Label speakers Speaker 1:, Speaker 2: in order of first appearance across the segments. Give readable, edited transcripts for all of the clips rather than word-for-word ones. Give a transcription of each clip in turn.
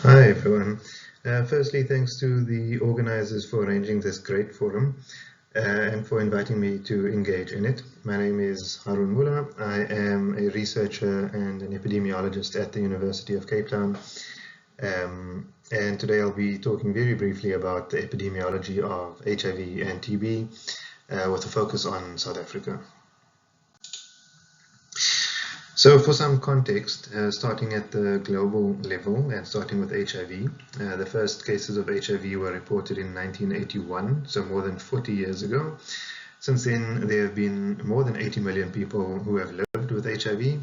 Speaker 1: Hi everyone. Firstly, thanks to the organizers for arranging this great forum and for inviting me to engage in it. My name is Haroon Moolla. I am a researcher and an epidemiologist at the University of Cape Town. And today I'll be talking very briefly about the epidemiology of HIV and TB with a focus on South Africa. So for some context, starting at the global level and starting with HIV, the first cases of HIV were reported in 1981, so more than 40 years ago. Since then, there have been more than 80 million people who have lived with HIV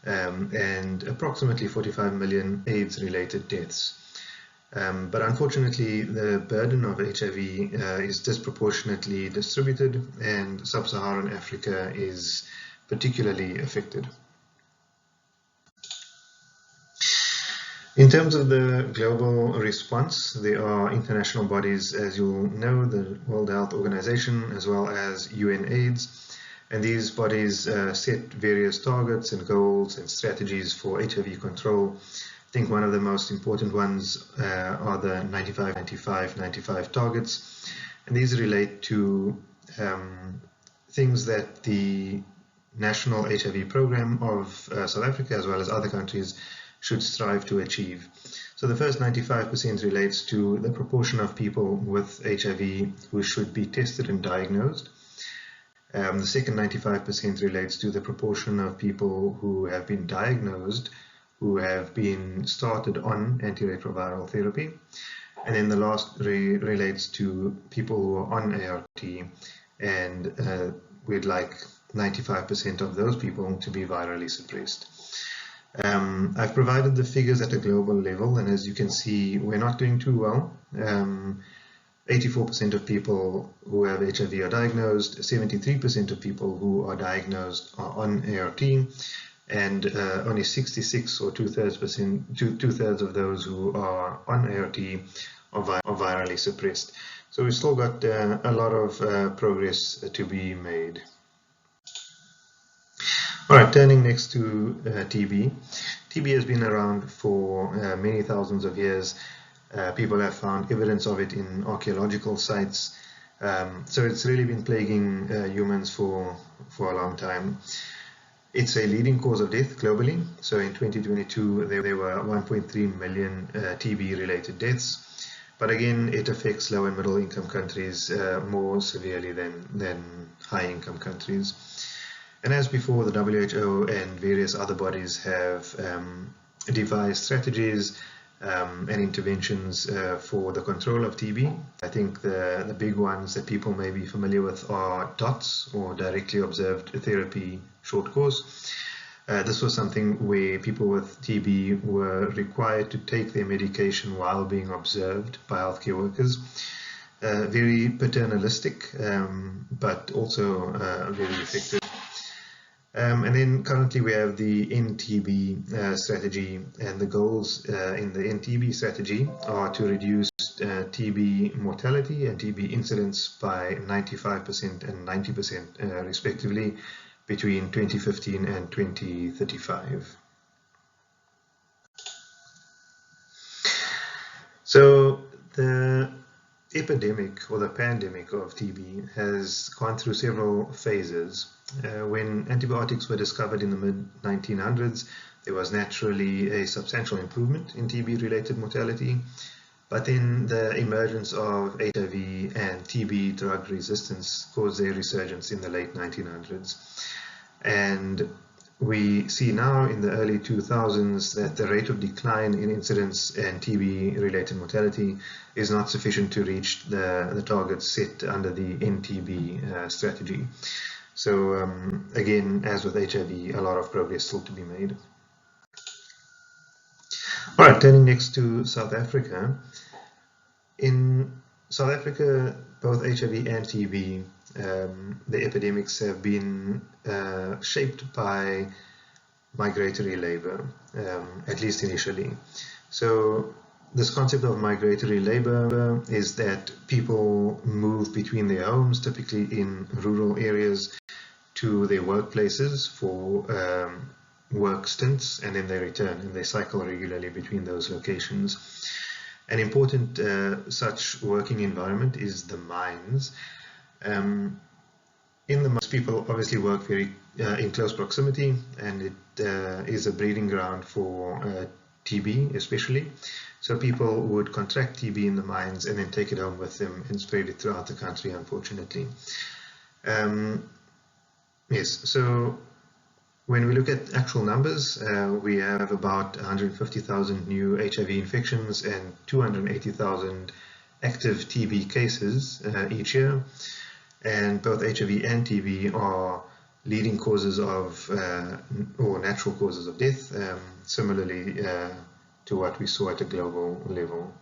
Speaker 1: and approximately 45 million AIDS-related deaths. But unfortunately, the burden of HIV is disproportionately distributed, and sub-Saharan Africa is particularly affected. In terms of the global response, there are international bodies, as you'll know, the World Health Organization, as well as UN-AIDS, and these bodies set various targets and goals and strategies for HIV control. I think one of the most important ones are the 95-95-95 targets, and these relate to things that the national HIV program of South Africa, as well as other countries, should strive to achieve. So the first 95% relates to the proportion of people with HIV who should be tested and diagnosed. The second 95% relates to the proportion of people who have been diagnosed, who have been started on antiretroviral therapy. And then the last relates to people who are on ART, and we'd like 95% of those people to be virally suppressed. I've provided the figures at a global level, and as you can see, we're not doing too well. 84% of people who have HIV are diagnosed, 73% of people who are diagnosed are on ART, and only 66 or two-thirds of those who are on ART are virally suppressed. So we've still got a lot of progress to be made. All right, turning next to TB. TB has been around for many thousands of years. People have found evidence of it in archaeological sites. So it's really been plaguing humans for a long time. It's a leading cause of death globally. So in 2022, there were 1.3 million TB-related deaths. But again, it affects low and middle income countries more severely than high income countries. And as before, the WHO and various other bodies have devised strategies and interventions for the control of TB. I think the big ones that people may be familiar with are DOTS, or Directly Observed Therapy Short Course. This was something where people with TB were required to take their medication while being observed by healthcare workers. Very paternalistic, but also very effective. And then currently we have the NTB strategy, and the goals in the NTB strategy are to reduce TB mortality and TB incidence by 95% and 90% respectively between 2015 and 2035. So the epidemic or the pandemic of TB has gone through several phases. When antibiotics were discovered in the mid-1900s, there was naturally a substantial improvement in TB-related mortality, but then the emergence of HIV and TB drug resistance caused a resurgence in the late 1900s. And we see now in the early 2000s that the rate of decline in incidence and TB-related mortality is not sufficient to reach the targets set under the NTB strategy. So again, as with HIV, a lot of progress still to be made. All right, turning next to South Africa. In South Africa, both HIV and TB, the epidemics have been shaped by migratory labor, at least initially. So this concept of migratory labor is that people move between their homes, typically in rural areas, to their workplaces for work stints, and then they return, and they cycle regularly between those locations. An important such working environment is the mines. In the mines, people obviously work very in close proximity, and it is a breeding ground for TB especially. So people would contract TB in the mines and then take it home with them and spread it throughout the country, unfortunately. Yes, so when we look at actual numbers, we have about 150,000 new HIV infections and 280,000 active TB cases each year. And both HIV and TB are leading causes of, or natural causes of death, similarly to what we saw at a global level.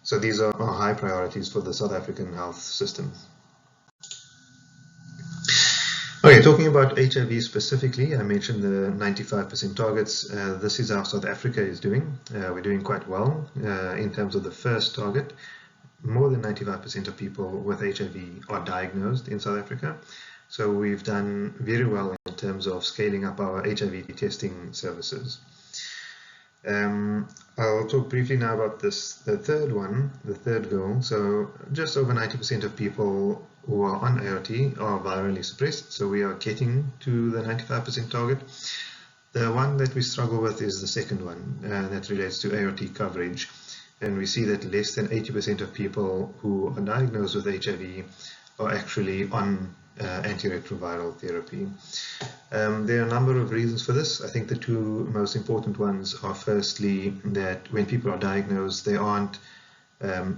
Speaker 1: So these are high priorities for the South African health system. Okay, talking about HIV specifically, I mentioned the 95% targets. This is how South Africa is doing. We're doing quite well in terms of the first target. More than 95% of people with HIV are diagnosed in South Africa. So we've done very well in terms of scaling up our HIV testing services. I'll talk briefly now about the third one, the third goal. So just over 90% of people who are on ART are virally suppressed. So we are getting to the 95% target. The one that we struggle with is the second one that relates to ART coverage. And we see that less than 80% of people who are diagnosed with HIV are actually on antiretroviral therapy. There are a number of reasons for this. I think the two most important ones are firstly that when people are diagnosed, they aren't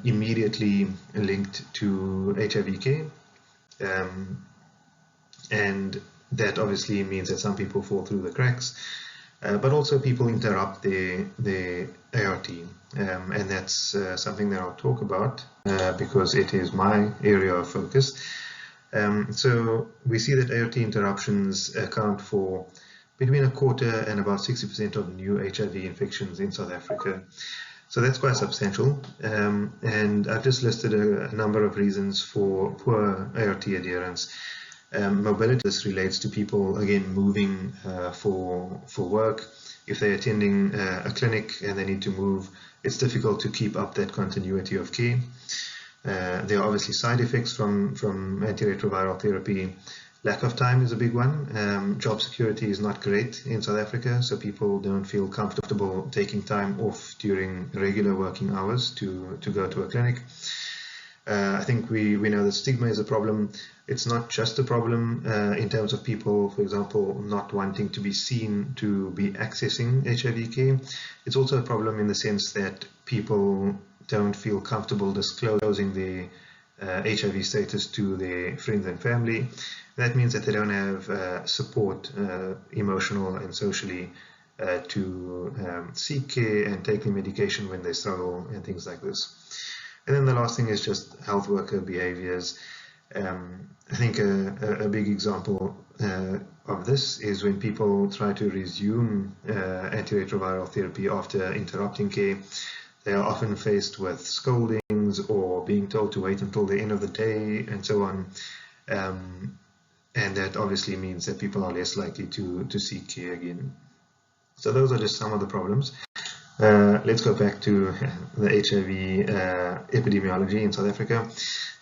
Speaker 1: immediately linked to HIV care. And that obviously means that some people fall through the cracks. But also people interrupt their ART, and that's something that I'll talk about because it is my area of focus. So we see that ART interruptions account for between a quarter and about 60% of new HIV infections in South Africa. So that's quite substantial, and I've just listed a number of reasons for poor ART adherence. Mobility, this relates to people again moving for work. If they're attending a clinic and they need to move, it's difficult to keep up that continuity of care. There are obviously side effects from antiretroviral therapy. Lack of time is a big one. Job security is not great in South Africa, so people don't feel comfortable taking time off during regular working hours to go to a clinic. I think we know that stigma is a problem. It's not just a problem in terms of people, for example, not wanting to be seen to be accessing HIV care. It's also a problem in the sense that people don't feel comfortable disclosing their HIV status to their friends and family. That means that they don't have support, emotional and socially, to seek care and take the medication when they struggle and things like this. And then the last thing is just health worker behaviors. I think a big example of this is when people try to resume antiretroviral therapy after interrupting care. They are often faced with scoldings or being told to wait until the end of the day and so on. And that obviously means that people are less likely to seek care again. So those are just some of the problems. Let's go back to the HIV epidemiology in South Africa.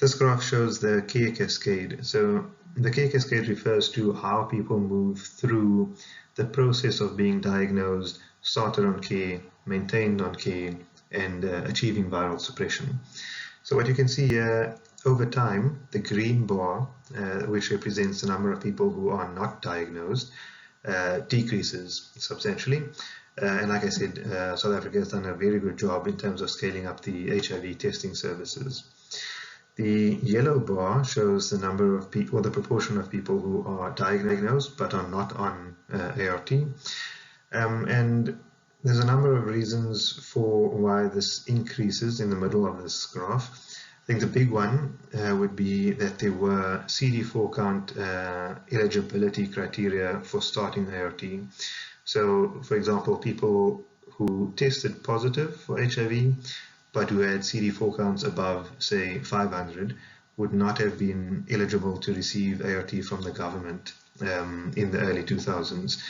Speaker 1: This graph shows the care cascade. So the care cascade refers to how people move through the process of being diagnosed, started on care, maintained on care, and achieving viral suppression. So what you can see here, over time, the green bar, which represents the number of people who are not diagnosed, decreases substantially. And like I said, South Africa has done a very good job in terms of scaling up the HIV testing services. The yellow bar shows the number of people, or the proportion of people who are diagnosed but are not on ART. And there's a number of reasons for why this increases in the middle of this graph. I think the big one would be that there were CD4 count eligibility criteria for starting ART. So, for example, people who tested positive for HIV but who had CD4 counts above, say, 500 would not have been eligible to receive ART from the government in the early 2000s.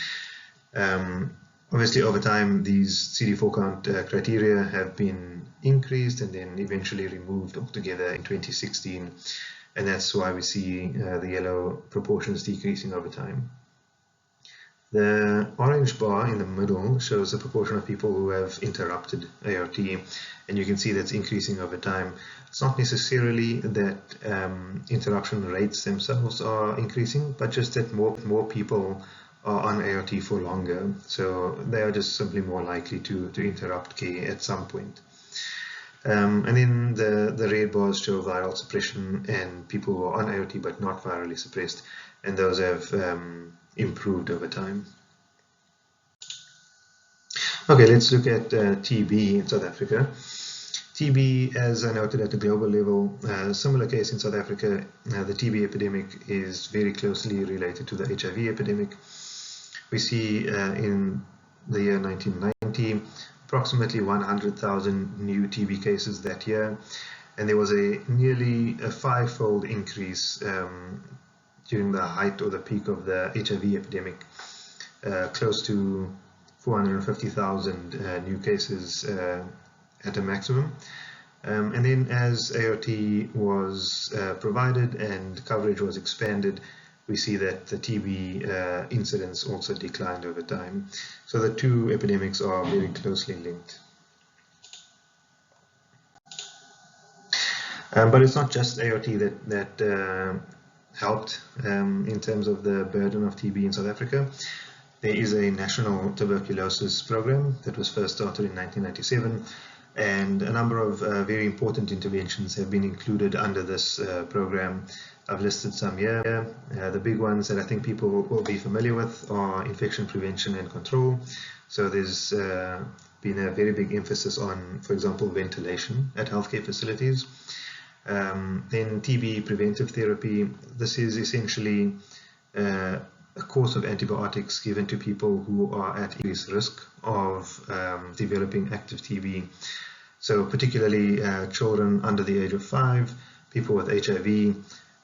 Speaker 1: Obviously, over time, these CD4 count criteria have been increased and then eventually removed altogether in 2016, and that's why we see the yellow proportions decreasing over time. The orange bar in the middle shows the proportion of people who have interrupted ART, and you can see that's increasing over time. It's not necessarily that interruption rates themselves are increasing, but just that more people are on ART for longer, so they are just simply more likely to interrupt care at some point. And then the red bars show viral suppression and people who are on ART but not virally suppressed, and those have improved over time. Okay, let's look at TB in South Africa. TB, as I noted at the global level, similar case in South Africa, the TB epidemic is very closely related to the HIV epidemic. We see in the year 1990 approximately 100,000 new TB cases that year, and there was nearly a five-fold increase during the height or the peak of the HIV epidemic, close to 450,000 new cases at a maximum. And then as ART was provided and coverage was expanded, we see that the TB incidence also declined over time. So the two epidemics are very closely linked. But it's not just ART that helped in terms of the burden of TB in South Africa. There is a national tuberculosis program that was first started in 1997, and a number of very important interventions have been included under this program. I've listed some here. The big ones that I think people will be familiar with are infection prevention and control. So there's been a very big emphasis on, for example, ventilation at healthcare facilities. Then TB preventive therapy. This is essentially a course of antibiotics given to people who are at increased risk of developing active TB. So particularly children under the age of 5, people with HIV,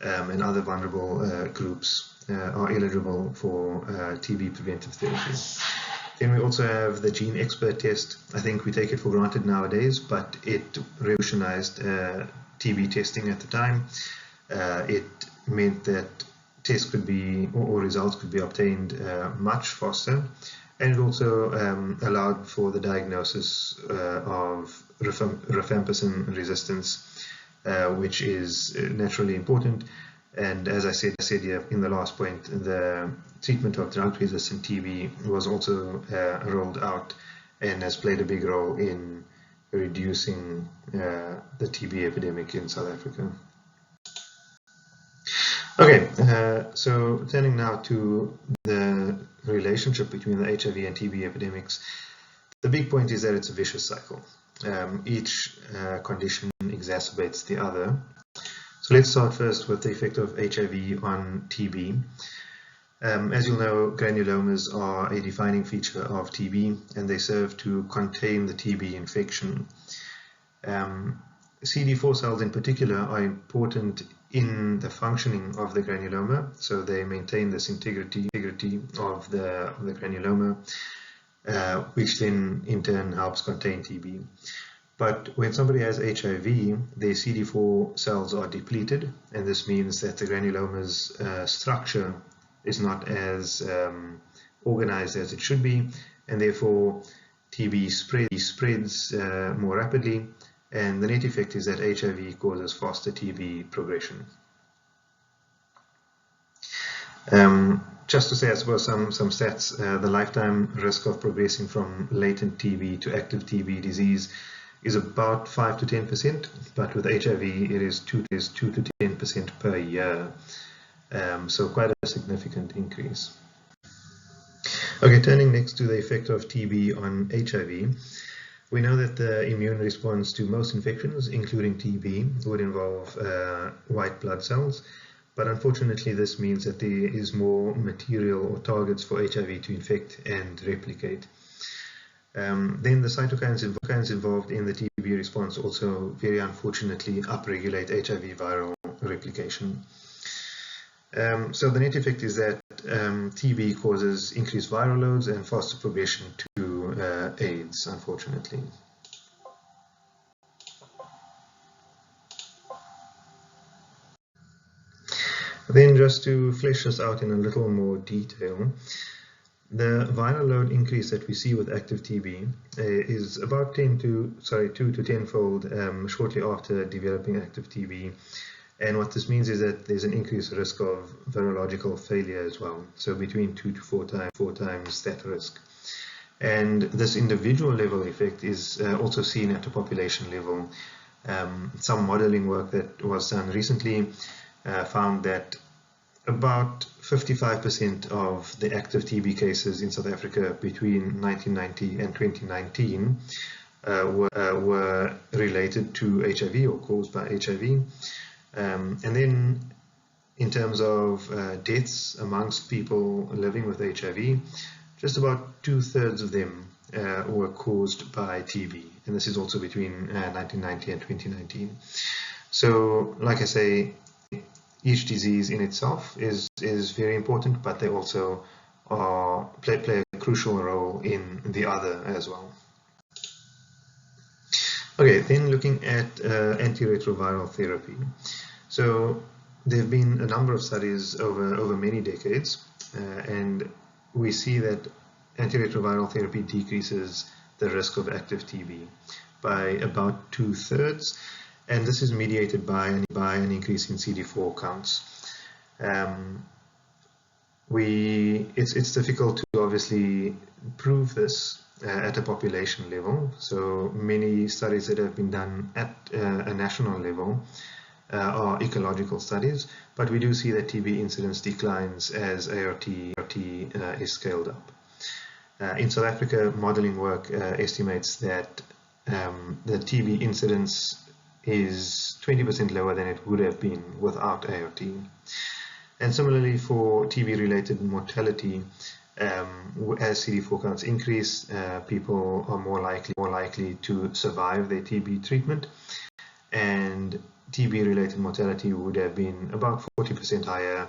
Speaker 1: and other vulnerable groups are eligible for TB preventive therapy. Then we also have the gene expert test. I think we take it for granted nowadays, but it revolutionized TB testing at the time. It meant that tests could be, or results could be obtained much faster, and it also allowed for the diagnosis of rifampicin resistance, which is naturally important. And as I said here in the last point, the treatment of drug-resistant TB was also rolled out and has played a big role in reducing the TB epidemic in South Africa. Okay, so turning now to the relationship between the HIV and TB epidemics, the big point is that it's a vicious cycle. Each condition exacerbates the other. So let's start first with the effect of HIV on TB. As you'll know, granulomas are a defining feature of TB, and they serve to contain the TB infection. CD4 cells in particular are important in the functioning of the granuloma, so they maintain this integrity of the granuloma, which then in turn helps contain TB. But when somebody has HIV, their CD4 cells are depleted, and this means that the granuloma's structure is not as organized as it should be, and therefore TB spreads more rapidly, and the net effect is that HIV causes faster TB progression. Just to say, I suppose, some stats, the lifetime risk of progressing from latent TB to active TB disease is about 5 to 10%, but with HIV it is 2 to 10% per year, so quite a significant increase. Okay, turning next to the effect of TB on HIV, we know that the immune response to most infections, including TB, would involve white blood cells, but unfortunately this means that there is more material or targets for HIV to infect and replicate. Then the cytokines involved in the TB response also very unfortunately upregulate HIV viral replication. So the net effect is that TB causes increased viral loads and faster progression to AIDS, unfortunately. Then, just to flesh this out in a little more detail, the viral load increase that we see with active TB is about 2 to 10-fold shortly after developing active TB. And what this means is that there's an increased risk of virological failure as well, so between 2 to 4 times that risk. And this individual level effect is also seen at a population level. Some modeling work that was done recently found that about 55% of the active TB cases in South Africa between 1990 and 2019 were related to HIV or caused by HIV. And then in terms of deaths amongst people living with HIV, just about 2/3 of them were caused by TB. And this is also between 1990 and 2019. So, like I say, each disease in itself is very important, but they also play a crucial role in the other as well. Okay, then looking at antiretroviral therapy. So there have been a number of studies over many decades, and we see that antiretroviral therapy decreases the risk of active TB by about 2/3. And this is mediated by an increase in CD4 counts. It's difficult to obviously prove this at a population level. So many studies that have been done at a national level are ecological studies, but we do see that TB incidence declines as ART is scaled up. In South Africa, modeling work estimates that the TB incidence is 20% lower than it would have been without ART. And similarly for TB-related mortality, as CD4 counts increase, people are more likely to survive their TB treatment, and TB-related mortality would have been about 40% higher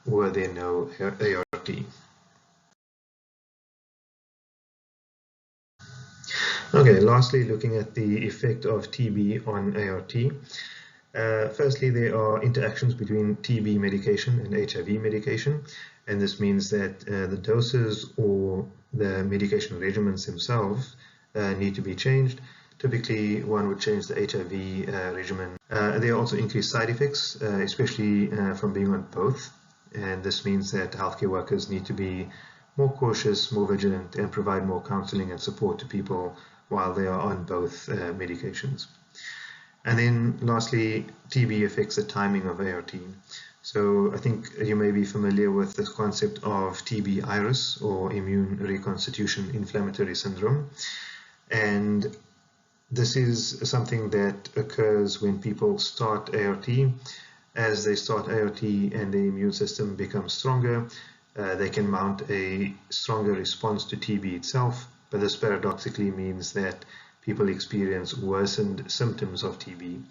Speaker 1: were there no ART. Okay, lastly, looking at the effect of TB on ART. Firstly, there are interactions between TB medication and HIV medication, and this means that the doses or the medication regimens themselves need to be changed. Typically, one would change the HIV regimen. There are also increased side effects, especially from being on both, and this means that healthcare workers need to be more cautious, more vigilant, and provide more counseling and support to people while they are on both medications. And then lastly, TB affects the timing of ART. So I think you may be familiar with the concept of TB iris, or immune reconstitution inflammatory syndrome. And this is something that occurs when people start ART. As they start ART and the immune system becomes stronger, they can mount a stronger response to TB itself, but this paradoxically means that people experience worsened symptoms of TB.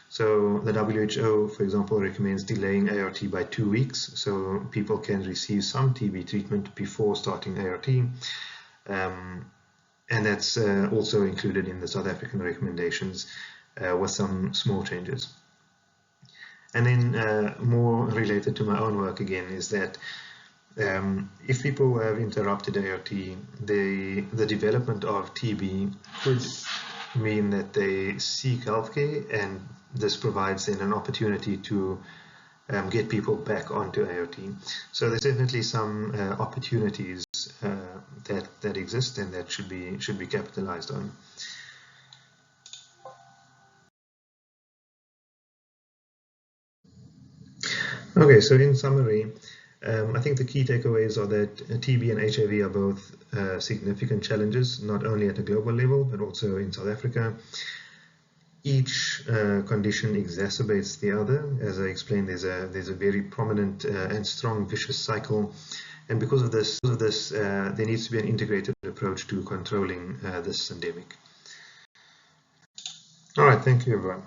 Speaker 1: So the WHO, for example, recommends delaying ART by 2 weeks, so people can receive some TB treatment before starting ART. And that's also included in the South African recommendations with some small changes. And then more related to my own work again is that if people have interrupted ART, the development of TB could mean that they seek healthcare, and this provides then an opportunity to get people back onto ART. So there's definitely some opportunities that exist and that should be capitalized on. Okay, so in summary, I think the key takeaways are that TB and HIV are both significant challenges, not only at a global level, but also in South Africa. Each condition exacerbates the other. As I explained, there's a very prominent and strong vicious cycle. And because of this, there needs to be an integrated approach to controlling this pandemic. All right, thank you, everyone.